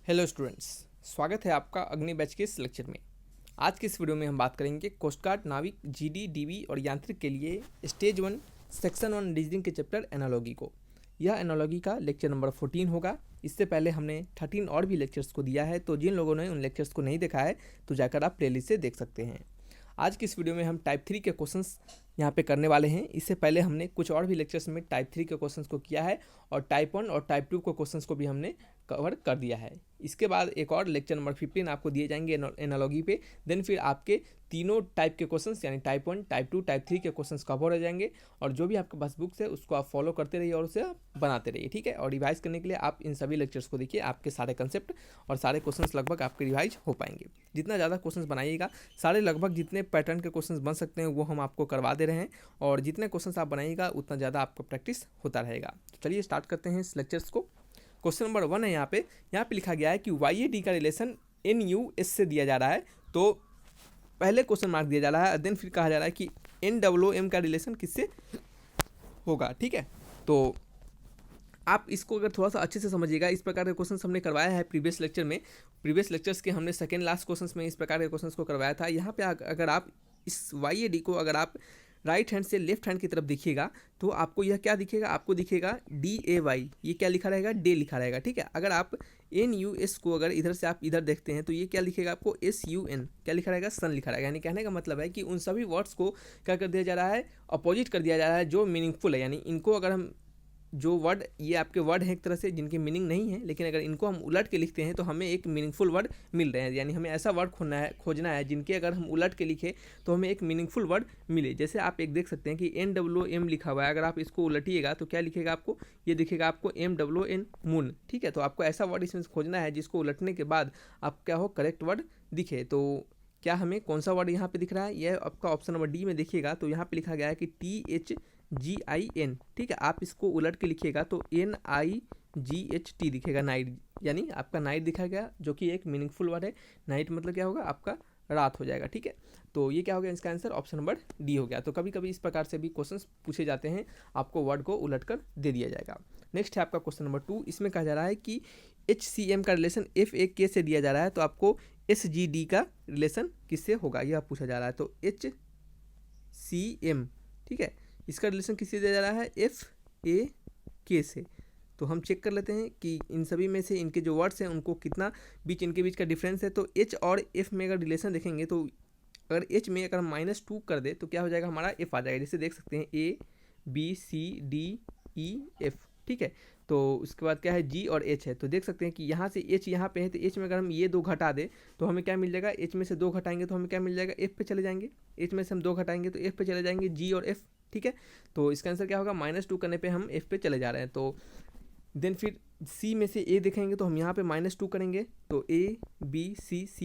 Hello students, स्वागत है आपका अग्नि बैच के इस लेक्चर में। आज के इस वीडियो में हम बात करेंगे कोस्ट गार्ड, नाविक, जीडी, डीवी और यांत्रिक के लिए स्टेज 1 सेक्शन 1 रीजनिंग के चैप्टर एनालॉजी को। यह एनालॉजी का लेक्चर नंबर 14 होगा। इससे पहले हमने 13 और भी लेक्चर्स को दिया है, तो जिन लोगों ने उन लेक्चर्स को नहीं देखा है तो जाकर आप प्लेलिस्ट से देख सकते हैं। आज की इस वीडियो में हम टाइप 3 के क्वेश्चंस यहाँ पे करने वाले हैं। इससे पहले हमने कुछ और भी लेक्चर्स में टाइप 3 के क्वेश्चंस को किया है और टाइप 1 और टाइप 2 के क्वेश्चंस को भी हमने कवर कर दिया है। इसके बाद एक और लेक्चर नंबर 15 आपको दिए जाएंगे एनालॉजी पे। देन फिर आपके तीनों टाइप के क्वेश्चंस यानी टाइप 1, टाइप 2, टाइप 3 के क्वेश्चंस कवर हो जाएंगे। और जो भी आपके पास बुक्स है उसको आप फॉलो करते रहिए और उसे आप बनाते रहिए, ठीक है। और रिवाइज करने के लिए आप इन सभी लेक्चर्स को देखिए, आपके सारे कंसेप्ट और सारे क्वेश्चंस लगभग आपके रिवाइज हो पाएंगे। जितना ज़्यादा क्वेश्चंस बनाइएगा, सारे लगभग जितने पैटर्न के क्वेश्चंस बन सकते हैं वो हम आपको करवा दे रहे हैं, और जितने क्वेश्चंस आप बनाइएगा उतना ज़्यादा आपका प्रैक्टिस होता रहेगा। तो चलिए स्टार्ट करते हैं इस लेक्चर्स को। क्वेश्चन नंबर 1 है यहाँ पे लिखा गया है कि YAD का रिलेशन NUS से दिया जा रहा है। तो पहले क्वेश्चन मार्क दिया जा रहा है, देन फिर कहा जा रहा है कि NWM का रिलेशन किससे होगा, ठीक है। तो आप इसको अगर थोड़ा सा अच्छे से समझिएगा, इस प्रकार के क्वेश्चन हमने करवाया है प्रीवियस लेक्चर में। प्रीवियस लेक्चर्स के हमने सेकेंड लास्ट क्वेश्चन में इस प्रकार के क्वेश्चन को करवाया था। यहाँ पे अगर आप इस YAD को अगर आप राइट हैंड से लेफ्ट हैंड की तरफ देखिएगा तो आपको यह क्या दिखेगा, आपको दिखेगा DAY, ये क्या लिखा रहेगा, डे लिखा रहेगा, ठीक है। अगर आप NUS को अगर इधर से आप इधर देखते हैं तो ये क्या लिखेगा, आपको SUN क्या लिखा रहेगा, सन लिखा रहेगा। यानी कहने का मतलब है कि उन सभी वर्ड्स को क्या कर दिया जा रहा है, अपोजिट कर दिया जा रहा है जो मीनिंगफुल है। यानी इनको अगर हम जो वर्ड, ये आपके वर्ड हैं एक तरह से जिनके मीनिंग नहीं है, लेकिन अगर इनको हम उलट के लिखते हैं तो हमें एक मीनिंगफुल वर्ड मिल रहे हैं। यानी हमें ऐसा वर्ड खोजना है जिनके अगर हम उलट के लिखें तो हमें एक मीनिंगफुल वर्ड मिले। जैसे आप एक देख सकते हैं कि NWM लिखा हुआ है, अगर आप इसको उलटिएगा तो क्या लिखेगा आपको, ये दिखेगा आपको MWN मून, ठीक है। तो आपको ऐसा वर्ड इसमें खोजना है जिसको उलटने के बाद आप क्या हो, करेक्ट वर्ड दिखे। तो क्या हमें कौन सा वर्ड यहाँ पे दिख रहा है, यह आपका ऑप्शन नंबर डी में देखिएगा तो यहाँ पे लिखा गया है कि THGIN, ठीक है। आप इसको उलट के लिखिएगा तो NIGHT दिखेगा, नाइट, यानी आपका नाइट दिखा गया, जो कि एक मीनिंगफुल वर्ड है। नाइट मतलब क्या होगा, आपका रात हो जाएगा, ठीक है। तो ये क्या हो गया, इसका आंसर ऑप्शन नंबर डी हो गया। तो कभी कभी इस प्रकार से भी क्वेश्चंस पूछे जाते हैं, आपको वर्ड को उलट कर दे दिया जाएगा। नेक्स्ट है आपका क्वेश्चन नंबर 2। इसमें कहा जा रहा है कि HCM का रिलेशन FAK से दिया जा रहा है, तो आपको SGD का रिलेशन किससे होगा, यह पूछा जा रहा है। तो HCM, ठीक है, इसका रिलेशन किससे दिया जा रहा है, FAK से। तो हम चेक कर लेते हैं कि इन सभी में से इनके जो वर्ड्स हैं उनको कितना इनके बीच का डिफरेंस है। तो H और F में अगर रिलेशन देखेंगे तो अगर H में अगर -2 कर दे तो क्या हो जाएगा, हमारा F आ जाएगा। जैसे देख सकते हैं ABCDEF, ठीक है। तो उसके बाद क्या है, G और H है। तो देख सकते हैं कि यहाँ से H यहाँ पे है, तो H में अगर हम ये 2 घटा दें तो हमें क्या मिल जाएगा, H में से 2 घटाएंगे तो हमें क्या मिल जाएगा, F पे चले जाएंगे। H में से हम 2 घटाएंगे तो F पे चले जाएंगे, G और F, ठीक है। तो इसका आंसर क्या होगा, -2 करने पे हम F पे चले जा रहे हैं। तो देन फिर C में से A देखेंगे तो हम यहाँ पे -2 करेंगे, तो C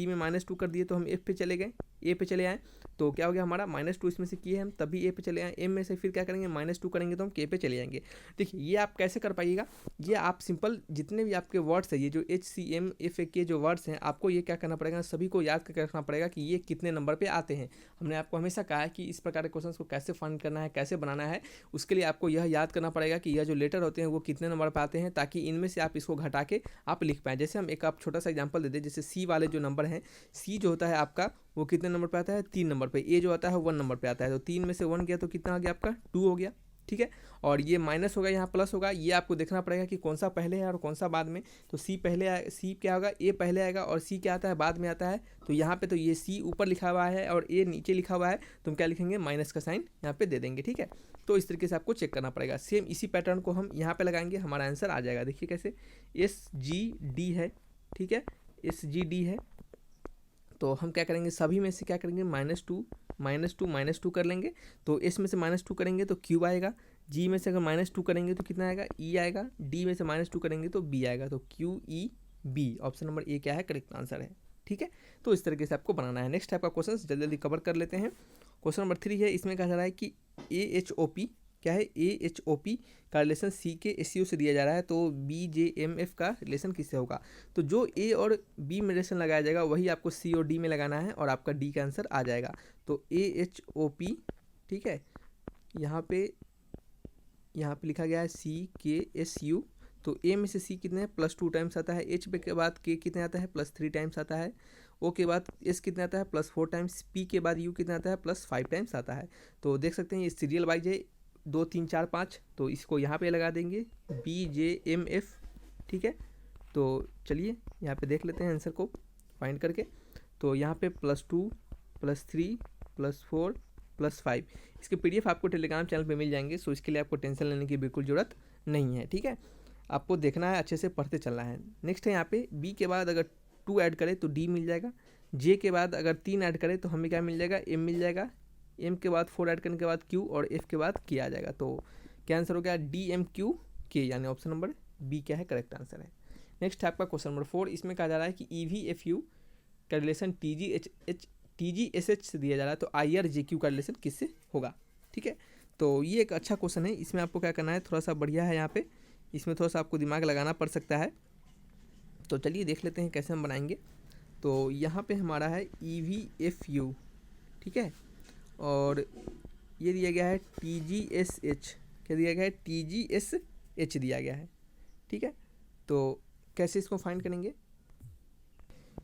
में -2 कर दिए तो हम F पे चले गए, A पे चले आए। तो क्या हो गया, हमारा -2 इसमें से किए हम तभी A पे चले आए। M में से फिर क्या करेंगे, -2 करेंगे तो हम K पे चले जाएंगे। देखिए ये आप कैसे कर पाइएगा, ये आप सिंपल जितने भी आपके वर्ड्स है, ये जो HCM FAK जो वर्ड्स हैं, आपको ये क्या करना पड़ेगा, सभी को याद करके रखना पड़ेगा कि ये कितने नंबर पे आते हैं। हमने आपको हमेशा कहा है कि इस प्रकार के क्वेश्चन को कैसे फाइंड करना है, कैसे बनाना है, उसके लिए आपको यह याद करना पड़ेगा कि यह जो लेटर होते हैं वो कितने नंबर पर आते हैं, ताकि इनमें से आप इसको घटा के आप लिख पाएँ। जैसे हम एक आप छोटा सा एग्जांपल दे दें, जैसे C वाले जो नंबर हैं, C जो होता है आपका वो कितने नंबर पे आता है, 3 नंबर पे। A जो आता है 1 नंबर पे आता है। तो 3 में से 1 गया तो कितना आ गया आपका, 2 हो गया, ठीक है। और ये माइनस होगा, यहाँ प्लस होगा, ये आपको देखना पड़ेगा कि कौन सा पहले है और कौन सा बाद में। तो C पहले C क्या होगा, A पहले आएगा और C क्या आता है, बाद में आता है। तो यहाँ पे तो ये C ऊपर लिखा हुआ है और A नीचे लिखा हुआ है, तो हम क्या लिखेंगे, माइनस का साइन यहाँ पे दे देंगे, ठीक है। तो इस तरीके से आपको चेक करना पड़ेगा। सेम इसी पैटर्न को हम यहाँ पे लगाएंगे, हमारा आंसर आ जाएगा। देखिए कैसे, SGD है, ठीक है, SGD है। तो हम क्या करेंगे, सभी में से क्या करेंगे, -2 कर लेंगे। तो S में से -2 करेंगे तो Q आएगा। G में से अगर -2 करेंगे तो कितना आएगा, E आएगा। D में से -2 करेंगे तो B आएगा। तो QEB, ऑप्शन नंबर A क्या है, करेक्ट आंसर है, ठीक है। तो इस तरीके से आपको बनाना है। नेक्स्ट आपका क्वेश्चन जल्दी जल्दी कवर कर लेते हैं। क्वेश्चन नंबर 3 है, इसमें कहा जा रहा है कि AHOP क्या है, AHOP का रिलेशन C के SU से दिया जा रहा है, तो BJMF का रिलेशन किससे होगा। तो जो A और B में रिलेशन लगाया जाएगा वही आपको C और D में लगाना है और आपका D का आंसर आ जाएगा। तो AHOP, ठीक है, यहाँ पे लिखा गया है CKSU, तो ए में से सी कितने हैं, +2 टाइम्स आता है। एच के बाद के कितने आता है, +3 टाइम्स आता है। ओ के बाद एस कितने आता है, +4 टाइम्स। पी के बाद यू कितना आता है, +5 टाइम्स आता है। तो देख सकते हैं ये सीरियल वाइज है, 2 3 4 5। तो इसको यहाँ पे लगा देंगे BJMF, ठीक है। तो चलिए यहाँ पे देख लेते हैं आंसर को फाइंड करके। तो यहाँ पे +2 +3 +4 +5 इसके PDF आपको टेलीग्राम चैनल पे मिल जाएंगे। सो इसके लिए आपको टेंशन लेने की बिल्कुल ज़रूरत नहीं है, ठीक है। आपको देखना है, अच्छे से पढ़ते चलना है। नेक्स्ट है यहाँ पे B के बाद अगर 2 ऐड करें तो D मिल जाएगा। J के बाद अगर 3 ऐड करें तो हमें क्या मिल जाएगा, M मिल जाएगा। M के बाद 4 ऐड करने के बाद Q और F के बाद K आ जाएगा। तो क्या आंसर हो गया, DMQK, यानी ऑप्शन नंबर B क्या है, करेक्ट आंसर है। नेक्स्ट है आपका क्वेश्चन नंबर 4। इसमें कहा जा रहा है कि EVFU का रिलेशन TGSH से दिया जा रहा है, तो IRJQ का रिलेशन किससे होगा, ठीक है। तो ये एक अच्छा क्वेश्चन है। इसमें आपको क्या करना है, थोड़ा सा बढ़िया है यहाँ पे, इसमें थोड़ा सा आपको दिमाग लगाना पड़ सकता है। तो चलिए देख लेते हैं कैसे हम बनाएंगे। तो यहाँ पे हमारा है EVFU, ठीक है, और ये दिया गया है TGSH, क्या दिया गया है, TGSH दिया गया है, ठीक है। तो कैसे इसको फाइंड करेंगे,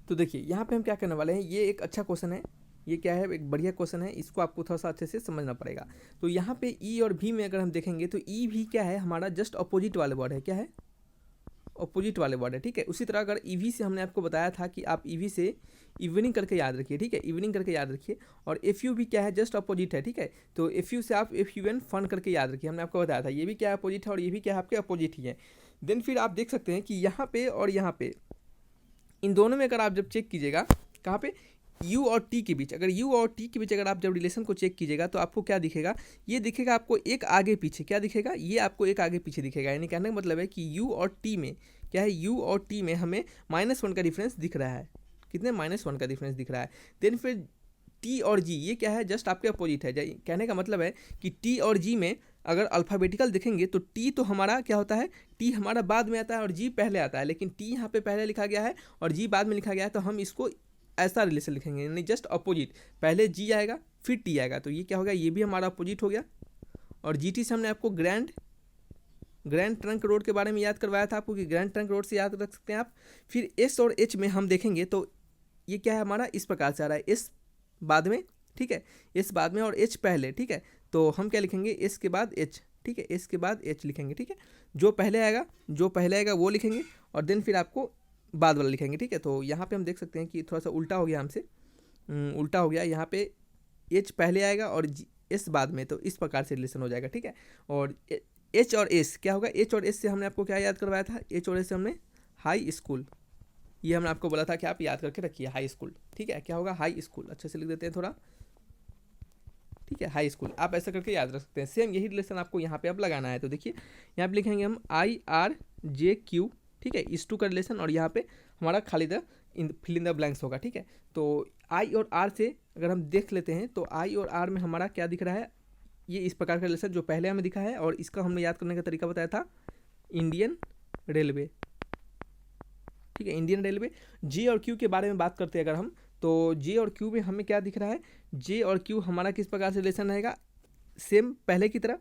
तो देखिए यहाँ पे हम क्या करने वाले हैं, ये एक अच्छा क्वेश्चन है, ये क्या है, एक बढ़िया क्वेश्चन है, इसको आपको थोड़ा सा अच्छे से समझना पड़ेगा। तो यहाँ पे ई और भी में अगर हम देखेंगे तो ई भी क्या है, हमारा जस्ट अपोजिट वाले वर्ड है, क्या है, अपोजिट वाले वर्ड है, ठीक है। उसी तरह अगर ईवी से हमने आपको बताया था कि आप ईवी से इवनिंग करके याद रखिए, ठीक है, इवनिंग करके याद रखिए। और एफ यू भी क्या है, जस्ट अपोजिट है, ठीक है। तो एफ यू से आप FUN फन करके याद रखिए, हमने आपको बताया था ये भी क्या है, अपोजिट है, और ये भी क्या है, आपके अपोजिट ही है। देन फिर आप देख सकते हैं कि यहाँ पे और यहाँ पे इन दोनों में अगर आप जब चेक कीजिएगा, कहाँ पे, U और T के बीच, अगर U और T के बीच अगर आप जब रिलेशन को चेक कीजिएगा तो आपको क्या दिखेगा, ये दिखेगा आपको एक आगे पीछे, क्या दिखेगा, ये आपको एक आगे पीछे दिखेगा। यानी कहने का मतलब है कि U और T में क्या है, U और T में हमें -1 का डिफरेंस दिख रहा है, कितने, -1 का डिफरेंस दिख रहा है। देन फिर T और G ये क्या है, जस्ट आपके अपोजिट है। कहने का मतलब है कि T और G में अगर अल्फ़ाबेटिकल देखेंगे तो T तो हमारा क्या होता है, T हमारा बाद में आता है और G पहले आता है, लेकिन T यहाँ पे पहले लिखा गया है और G बाद में लिखा गया है। तो हम इसको ऐसा रिलेशन लिखेंगे, यानी जस्ट अपोजिट, पहले G आएगा फिर T आएगा। तो ये क्या हो गया, ये भी हमारा अपोजिट हो गया। और GT से हमने आपको ग्रैंड ट्रंक रोड के बारे में याद करवाया था आपको कि ग्रैंड ट्रंक रोड से याद रख सकते हैं आप। फिर S और H में हम देखेंगे तो ये क्या है, हमारा इस प्रकार से आ रहा है, S बाद में, ठीक है, S बाद में और H पहले, ठीक है। तो हम क्या लिखेंगे, S के बाद H, ठीक है, S के बाद H लिखेंगे, ठीक है। जो पहले आएगा वो लिखेंगे और देन फिर आपको बाद वाला लिखेंगे, ठीक है। तो यहाँ पे हम देख सकते हैं कि थोड़ा सा उल्टा हो गया हमसे, उल्टा हो गया, यहाँ पे H पहले आएगा और S बाद में, तो इस प्रकार से रिलेशन हो जाएगा, ठीक है। और H और S क्या होगा, H और S से हमने आपको क्या याद करवाया था, H और S से हमने हाई स्कूल, ये हमने आपको बोला था कि आप याद करके रखिए, हाई स्कूल, ठीक है। क्या होगा, हाई स्कूल, अच्छे से लिख देते हैं थोड़ा, ठीक है, हाई स्कूल, आप ऐसा करके याद रख सकते हैं। सेम यही रिलेशन आपको यहाँ पे अब लगाना है। तो देखिए यहाँ पे लिखेंगे हम IRJQ, ठीक है, इस टू का रिलेशन, और यहाँ पे हमारा खाली फिल इन द ब्लैंक्स होगा, ठीक है। तो I और R से अगर हम देख लेते हैं तो I और R में हमारा क्या दिख रहा है, ये इस प्रकार का रिलेशन जो पहले हमें दिखा है, और इसका हमने याद करने का तरीका बताया था, इंडियन रेलवे, ठीक है, इंडियन रेलवे। J और Q के बारे में बात करते हैं अगर हम, तो J और Q में हमें क्या दिख रहा है, J और Q हमारा किस प्रकार से रिलेशन रहेगा, सेम पहले की तरह।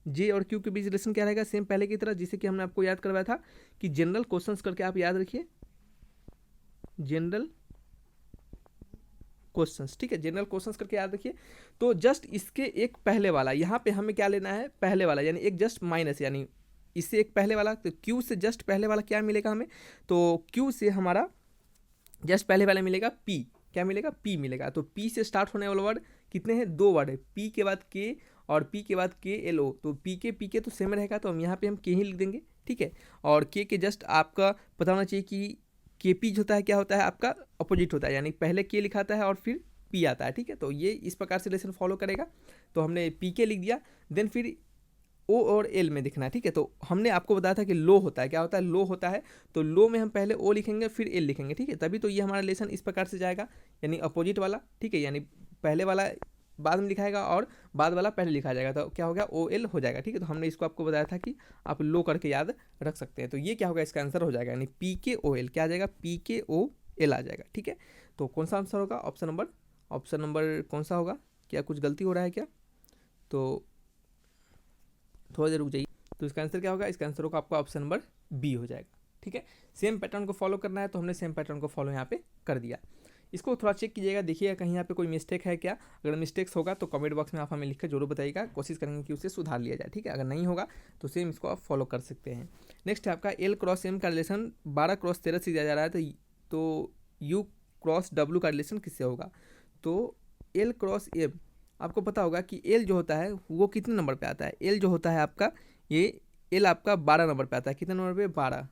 J और Q के बीच रिलेशन क्या रहेगा, सेम पहले की तरह, जिसे कि हमने आपको याद करवाया था कि जनरल क्वेश्चंस करके आप याद रखिए, जनरल क्वेश्चंस, ठीक है, जनरल क्वेश्चंस करके याद रखिए। तो जस्ट इसके एक पहले वाला, यहाँ पे हमें क्या लेना है, पहले वाला, यानी एक जस्ट माइनस, यानी इससे एक पहले वाला, तो Q से जस्ट पहले वाला क्या मिलेगा हमें, तो Q से हमारा जस्ट पहले वाला मिलेगा P, क्या मिलेगा, P मिलेगा। तो P से स्टार्ट होने वाला वर्ड कितने हैं, 2 वर्ड है, P के बाद K और P के बाद KLO। तो PK तो सेम रहेगा, तो हम यहाँ पे हम K ही लिख देंगे, ठीक है। और K के जस्ट आपका पता होना चाहिए कि KP होता है, क्या होता है, आपका अपोजिट होता है, यानी पहले K लिखाता है और फिर P आता है, ठीक है। तो ये इस प्रकार से रिलेशन फॉलो करेगा। तो हमने PK लिख दिया, देन फिर O और L में दिखना है, ठीक है। तो हमने आपको बताया था कि लो होता है, क्या होता है, लो होता है। तो लो में हम पहले O लिखेंगे फिर L लिखेंगे, ठीक है, तभी तो ये हमारा रिलेशन इस प्रकार से जाएगा, यानी अपोजिट वाला, ठीक है, यानी पहले वाला बाद में लिखाएगा और बाद वाला पहले लिखा जाएगा, तो क्या हो गया, OL हो जाएगा, ठीक है। तो हमने इसको आपको बताया था कि आप लो करके याद रख सकते हैं। तो ये क्या होगा, इसका आंसर हो जाएगा, यानी PKOL क्या आ जाएगा, PKOL आ जाएगा, ठीक है। तो कौन सा आंसर होगा, ऑप्शन नंबर कौन सा होगा, क्या कुछ गलती हो रहा है क्या, तो थोड़ा देर रुक जाइए। तो इसका आंसर क्या होगा, इसका आंसर होगा आपका ऑप्शन नंबर बी हो जाएगा। ठीक है, सेम पैटर्न को फॉलो करना है तो हमने सेम पैटर्न को फॉलो यहाँ पे कर दिया। इसको थोड़ा चेक कीजिएगा, देखिएगा कहीं यहाँ पे कोई मिस्टेक है क्या। अगर मिस्टेक्स होगा तो कमेंट बॉक्स में आप हमें लिख कर जरूर बताइएगा, कोशिश करेंगे कि उसे सुधार लिया जाए। ठीक है, अगर नहीं होगा तो सेम इसको आप फॉलो कर सकते हैं। नेक्स्ट है आपका L क्रॉस M का रिलेशन 12 क्रॉस 13 से दिया जा रहा है, तो U क्रॉस W का रिलेशन किससे होगा। तो L क्रॉस M आपको पता होगा कि L जो होता है वो कितने नंबर पे आता है। L जो होता है आपका, ये L आपका 12 नंबर पे आता है। कितने नंबर पे, 12।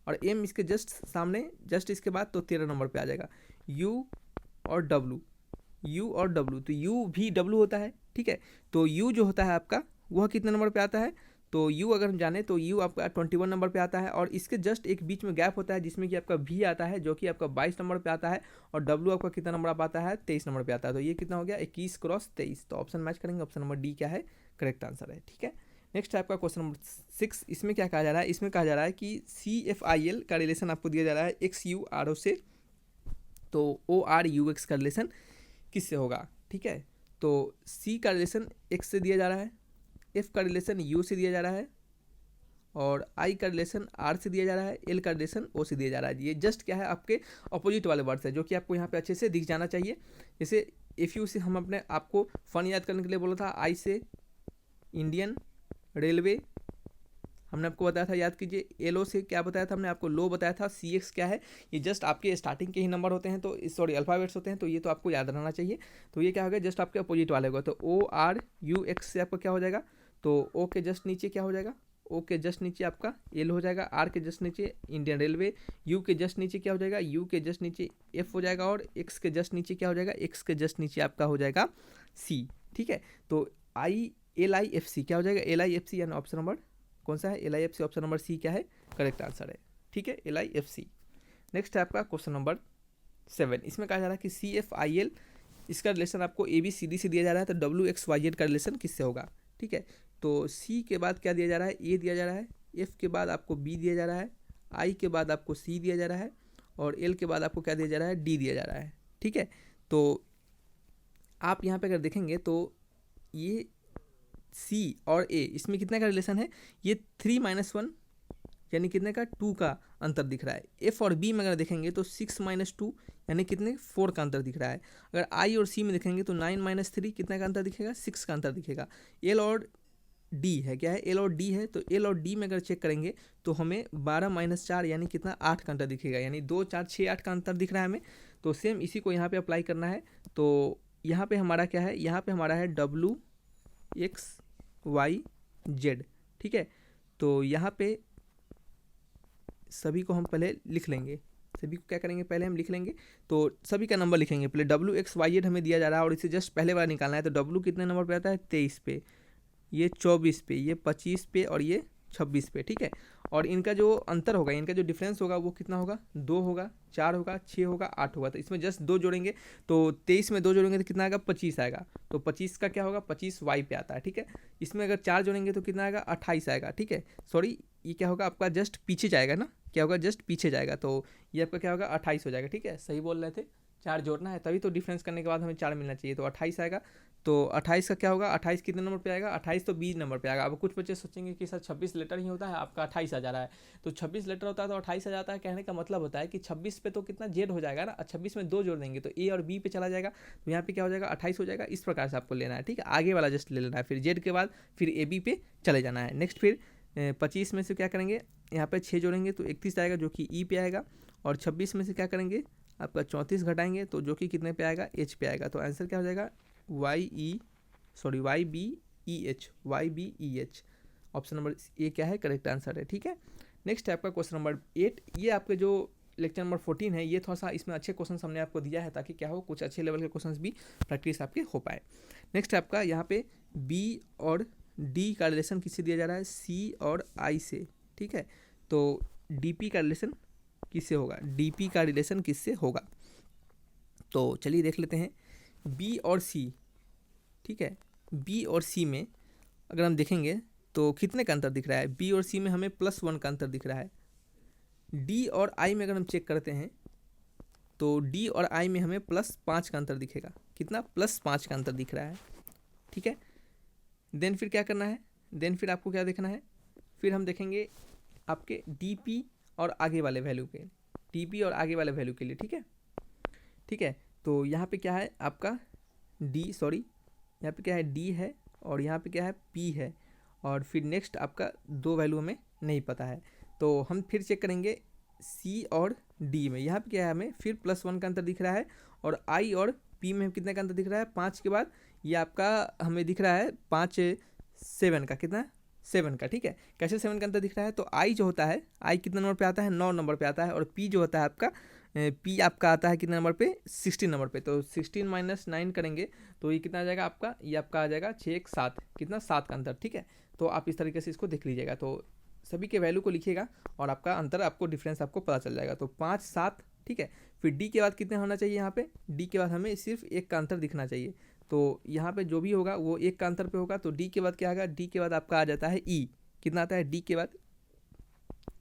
और M इसके जस्ट सामने, जस्ट इसके बाद तो 13 नंबर पे आ जाएगा। U और W, तो U भी W होता है। ठीक है, तो U जो होता है आपका वह कितने नंबर पे आता है, तो U अगर हम जाने तो U आपका 21 नंबर पे आता है। और इसके जस्ट एक बीच में गैप होता है जिसमें कि आपका V आता है जो कि आपका 22 नंबर पे आता है। और W आपका कितना नंबर पे आता है, 23 नंबर पे आता है। तो ये कितना हो गया, 21 क्रॉस 23। तो ऑप्शन मैच करेंगे, ऑप्शन नंबर डी क्या है, करेक्ट आंसर है। ठीक है, नेक्स्ट है आपका क्वेश्चन नंबर 6। इसमें क्या कहा जा रहा है, इसमें कहा जा रहा है कि CFIL का रिलेशन आपको दिया जा रहा है XURO से, तो ORUX का रिलेशन किससे होगा। ठीक है, तो C का रिलेशन X से दिया जा रहा है, F का रिलेशन U से दिया जा रहा है, और I का रिलेशन R से दिया जा रहा है, L का रिलेशन O से दिया जा रहा है। ये जस्ट क्या है, आपके अपोजिट वाले वर्ड्स है जो कि आपको यहाँ पे अच्छे से दिख जाना चाहिए। जैसे FU से हम अपने आपको फन याद करने के लिए बोला था, I से इंडियन रेलवे हमने आपको बताया था, याद कीजिए। LO से क्या बताया था हमने आपको, लो बताया था। CX क्या है, ये जस्ट आपके स्टार्टिंग के ही नंबर होते हैं, तो सॉरी अल्फ़ाबेट्स होते हैं, तो ये तो आपको याद रहना चाहिए। तो ये क्या होगा, जस्ट आपके अपोजिट वाले होगा। तो ORUX से आपका क्या हो जाएगा, तो O के जस्ट नीचे क्या हो जाएगा, O के जस्ट नीचे आपका L हो जाएगा, R के जस्ट नीचे इंडियन रेलवे, U के जस्ट नीचे क्या हो जाएगा, U के जस्ट नीचे F हो जाएगा, और X के जस्ट नीचे क्या हो जाएगा, X के जस्ट नीचे आपका हो जाएगा C। ठीक है, तो LIFC क्या हो जाएगा, LIFC, यानी ऑप्शन नंबर कौन सा है, LIFC, ऑप्शन नंबर C क्या है, करेक्ट आंसर है। ठीक है, LIFC। नेक्स्ट है आपका क्वेश्चन नंबर 7। इसमें कहा जा रहा है कि CFIL इसका रिलेशन आपको ABCD से दिया जा रहा है, तो WXYZ का रिलेशन किससे होगा। ठीक है, तो C के बाद क्या दिया जा रहा है, A दिया जा रहा है, F के बाद आपको B दिया जा रहा है, I के बाद आपको C दिया जा रहा है, और L के बाद आपको क्या दिया जा रहा है, D दिया जा रहा है। ठीक है, तो आप यहाँ पे अगर देखेंगे तो ये C और A इसमें कितने का रिलेशन है, ये 3 - 1 यानी कितने का, 2 का अंतर दिख रहा है। F और B में अगर देखेंगे तो 6 - 2 यानी कितने, 4 का अंतर दिख रहा है। अगर I और C में देखेंगे तो 9 - 3 कितने का अंतर दिखेगा, 6 का अंतर दिखेगा। L और D है, क्या है, L और D है, तो L और D में अगर चेक करेंगे तो हमें 12 - 4 यानी कितना, 8 का अंतर दिखेगा। यानी 2 4 6 8 का अंतर दिख रहा है हमें। तो सेम इसी को यहाँ पे अप्लाई करना है। तो यहाँ पे हमारा क्या है, यहाँ पे हमारा है WXYZ। ठीक है, तो यहाँ पे सभी को हम पहले लिख लेंगे, सभी को क्या करेंगे, पहले हम लिख लेंगे। तो सभी का नंबर लिखेंगे पहले। WXYZ हमें दिया जा रहा है और इसे जस्ट पहले वाला निकालना है। तो W कितने नंबर पे आता है, 23 पे, ये 24 पे, ये 25 पे, और ये 26 पे। ठीक है, और इनका जो अंतर होगा, इनका जो डिफरेंस होगा वो कितना होगा, 2 होगा, 4 होगा, 6 होगा, 8 होगा। तो इसमें जस्ट 2 जोड़ेंगे, तो 23 में 2 जोड़ेंगे तो कितना आएगा, 25 आएगा। तो 25 का क्या होगा, 25 Y पे आता है। ठीक है, इसमें अगर 4 जोड़ेंगे तो कितना आएगा, 28 आएगा। ठीक है, सॉरी ये क्या होगा आपका, जस्ट पीछे जाएगा ना, क्या होगा, जस्ट पीछे जाएगा। तो ये आपका क्या होगा, 28 हो जाएगा। ठीक है, सही बोल रहे थे, 4 जोड़ना है तभी तो डिफरेंस करने के बाद हमें 4 मिलना चाहिए। तो 28 आएगा। तो 28 का क्या होगा, 28 कितने नंबर पे आएगा, 28 तो 20 नंबर पे आएगा। अब कुछ बच्चे सोचेंगे कि सर 26 लेटर ही होता है, आपका 28 आ जा रहा है। तो 26 लेटर होता है तो 28 आ जाता है। कहने का मतलब होता है कि 26 पे तो कितना जेड हो जाएगा ना, 26 में 2 जोड़ देंगे तो A और B पे चला जाएगा, तो यहाँ पे क्या हो जाएगा, 28 हो जाएगा। इस प्रकार से आपको लेना है। ठीक है, आगे वाला जस्ट ले लेना है, फिर जेड के बाद फिर AB पे चले जाना है। नेक्स्ट फिर 25 में से क्या करेंगे, यहाँ पे 6 जोड़ेंगे तो 31 आएगा जो कि E पे आएगा। और 26 में से क्या करेंगे, आपका 34 घटाएंगे तो जो कि कितने पे आएगा, H पे आएगा। तो आंसर क्या हो जाएगा, YBEH। ऑप्शन नंबर ए क्या है, करेक्ट आंसर है। ठीक है, नेक्स्ट है आपका क्वेश्चन नंबर 8। ये आपके जो लेक्चर नंबर 14 है, ये थोड़ा सा इसमें अच्छे क्वेश्चन हमने आपको दिया है ताकि क्या हो, कुछ अच्छे लेवल के क्वेश्चन भी प्रैक्टिस आपके हो पाए। नेक्स्ट है आपका यहाँ पे B और D का रिलेशन किससे दिया जा रहा है, C और I से। ठीक है, तो DP का रिलेशन किससे होगा, DP का रिलेशन किससे होगा। तो चलिए देख लेते हैं B और C। ठीक है, B और C में अगर हम देखेंगे तो कितने का अंतर दिख रहा है, B और C में हमें +1 का अंतर दिख रहा है। D और I में अगर हम चेक करते हैं तो D और I में हमें +5 का अंतर दिखेगा। कितना, +5 का अंतर दिख रहा है। ठीक है, देन फिर क्या करना है, देन फिर आपको क्या देखना है, फिर हम देखेंगे आपके डी और आगे वाले वैल्यू के, डी और आगे वाले वैल्यू के लिए। ठीक है, ठीक है। तो यहाँ पे क्या है आपका यहाँ पे क्या है डी है और यहाँ पे क्या है पी है, और फिर नेक्स्ट आपका दो वैल्यू हमें नहीं पता है। तो हम फिर चेक करेंगे सी और डी में, यहाँ पे क्या है हमें फिर +1 का अंतर दिख रहा है, और आई और पी में कितने का अंतर दिख रहा है 5 के बाद ये आपका हमें दिख रहा है 5 7 का, कितना 7 का। ठीक है, कैसे 7 का अंतर दिख रहा है, तो आई जो होता है आई कितने नंबर पे आता है 9 नंबर पे आता है, और पी जो होता है आपका पी आपका आता है कितने नंबर पे 16 नंबर पे। तो 16 - 9 करेंगे तो ये कितना आ जाएगा आपका, ये आपका आ जाएगा 6 1 7, कितना 7 का अंतर। ठीक है, तो आप इस तरीके से इसको देख लीजिएगा, तो सभी के वैल्यू को लिखिएगा और आपका अंतर आपको डिफरेंस आपको पता चल जाएगा। तो 5 7, ठीक है। फिर डी के बाद कितने होना चाहिए, यहाँ पे डी के बाद हमें सिर्फ 1 का अंतर दिखना चाहिए। तो यहाँ पे जो भी होगा वो 1 का अंतर पे होगा, तो डी के बाद क्या आएगा, डी के बाद आपका आ जाता है ई, कितना आता है डी के बाद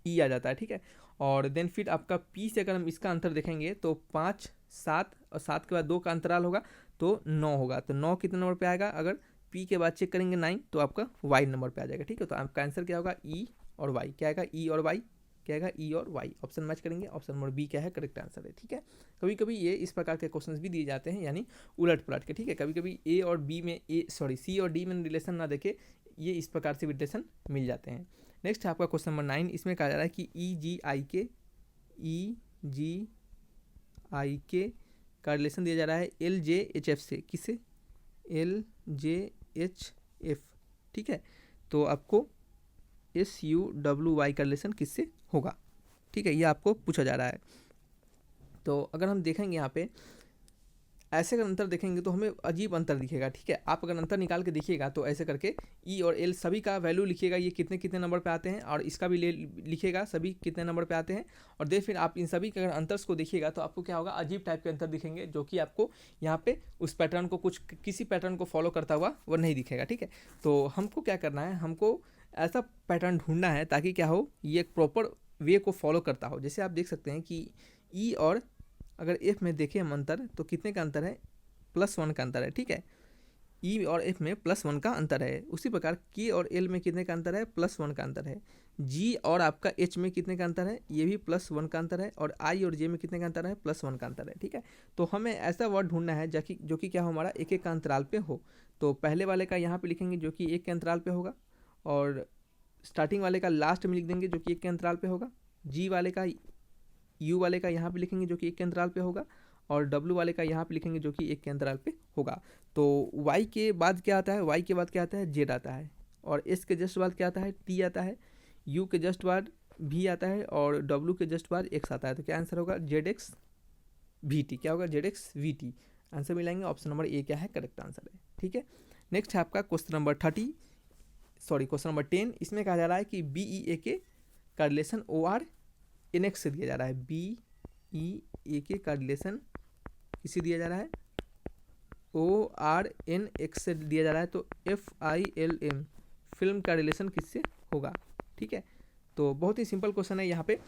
ई आ जाता है। ठीक है, और देन फिर आपका पी से अगर हम इसका अंतर देखेंगे तो 5 7 और 7 के बाद 2 का अंतराल होगा तो 9 होगा। तो 9 कितने नंबर पे आएगा, अगर पी के बाद चेक करेंगे 9 तो आपका वाई नंबर पे आ जाएगा। ठीक है, तो आपका आंसर क्या होगा ई और वाई, क्या आएगा ई और वाई, क्या आएगा ई और वाई। ऑप्शन मैच करेंगे, ऑप्शन नंबर बी क्या है करेक्ट आंसर है। ठीक है, कभी कभी ये इस प्रकार के क्वेश्चंस भी दिए जाते हैं, यानी उलट पलट के। ठीक है, कभी कभी ए और बी में सी और डी में रिलेशन ना देखे, ये इस प्रकार से रिलेशन मिल जाते हैं। नेक्स्ट है आपका क्वेश्चन नंबर 9, इसमें कहा जा रहा है कि ई जी आई के का रिलेशन दिया जा रहा है एल जे एच एफ से, किससे, एल जे एच एफ। ठीक है, तो आपको एस यू डब्ल्यू वाई का रिलेशन किससे होगा। ठीक है, ये आपको पूछा जा रहा है। तो अगर हम देखेंगे यहाँ पे ऐसे अगर अंतर देखेंगे तो हमें अजीब अंतर दिखेगा। ठीक है, आप अगर अंतर निकाल के देखिएगा तो ऐसे करके ई और एल सभी का वैल्यू लिखिएगा, ये कितने कितने नंबर पे आते हैं, और इसका भी लिखिएगा सभी कितने नंबर पे आते हैं, और देन फिर आप इन सभी के अगर अंतर्स को देखिएगा तो आपको क्या होगा, अजीब टाइप के अंतर दिखेंगे, जो कि आपको यहाँ पे उस पैटर्न को किसी पैटर्न को फॉलो करता हुआ वो नहीं दिखेगा। ठीक है, तो हमको क्या करना है, हमको ऐसा पैटर्न ढूंढना है ताकि क्या हो, ये एक प्रॉपर वे को फॉलो करता हो। जैसे आप देख सकते हैं कि ई और अगर एफ में देखें हम अंतर तो कितने का अंतर है, +1 का अंतर है। ठीक है, ई और एफ में +1 का अंतर है। उसी प्रकार के और एल में कितने का अंतर है, +1 का अंतर है। जी और आपका एच में कितने का अंतर है, ये भी +1 का अंतर है, और आई और जे में कितने का अंतर है, +1 का अंतर है। ठीक है, तो हमें ऐसा वर्ड ढूंढना है जो कि क्या हो, हमारा एक एक का अंतराल पे हो। तो पहले वाले का यहाँ पे लिखेंगे जो कि 1 के अंतराल पे होगा, और स्टार्टिंग वाले का लास्ट में लिख देंगे जो कि 1 के अंतराल पे होगा। जी वाले का यू वाले का यहाँ पे लिखेंगे जो कि 1 के अंतराल पे होगा, और डब्ल्यू वाले का यहाँ पे लिखेंगे जो कि 1 के अंतराल पे होगा। तो वाई के बाद क्या आता है, वाई के बाद क्या आता है, जेड आता है, और एस के जस्ट बाद क्या आता है, टी आता है, यू के जस्ट बाद भी आता है, और डब्ल्यू के जस्ट बाद एक्स आता है। तो क्या आंसर होगा, जेड एक्स वी टी, क्या होगा Z x we T. Answer मिलाएंगे, ऑप्शन नंबर ए क्या है करेक्ट आंसर है। ठीक है, नेक्स्ट है आपका क्वेश्चन नंबर 10, इसमें कहा जा रहा है कि बी ई ए के का relation O R N X से दिया जा रहा है। बी ई ए के का रिलेशन किससे दिया जा रहा है, ओ आर एन एक्स से दिया जा रहा है। तो F I L M film का रिलेशन किससे होगा। ठीक है, तो बहुत ही सिंपल क्वेश्चन है यहाँ पे,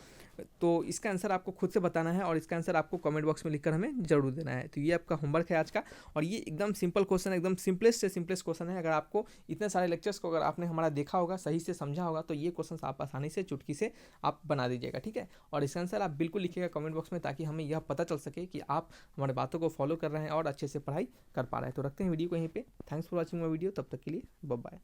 तो इसका आंसर आपको खुद से बताना है, और इसका आंसर आपको कमेंट बॉक्स में लिखकर हमें जरूर देना है। तो ये आपका होमवर्क है आज का, और ये एकदम सिंपल क्वेश्चन है, एकदम सिंपलेस्ट से सिंपलेस्ट क्वेश्चन है। अगर आपको इतने सारे लेक्चर्स को अगर आपने हमारा देखा होगा, सही से समझा होगा, तो ये क्वेश्चन आप आसानी से चुटकी से आप बना दीजिएगा। ठीक है, और इसका आंसर आप बिल्कुल लिखिएगा कमेंट बॉक्स में, ताकि हमें यह पता चल सके कि आप हमारे बातों को फॉलो कर रहे हैं और अच्छे से पढ़ाई कर पा रहे हैं। तो रखते हैं वीडियो को यहीं पे। Thanks for watching my video, तब तक के लिए बाय बाय।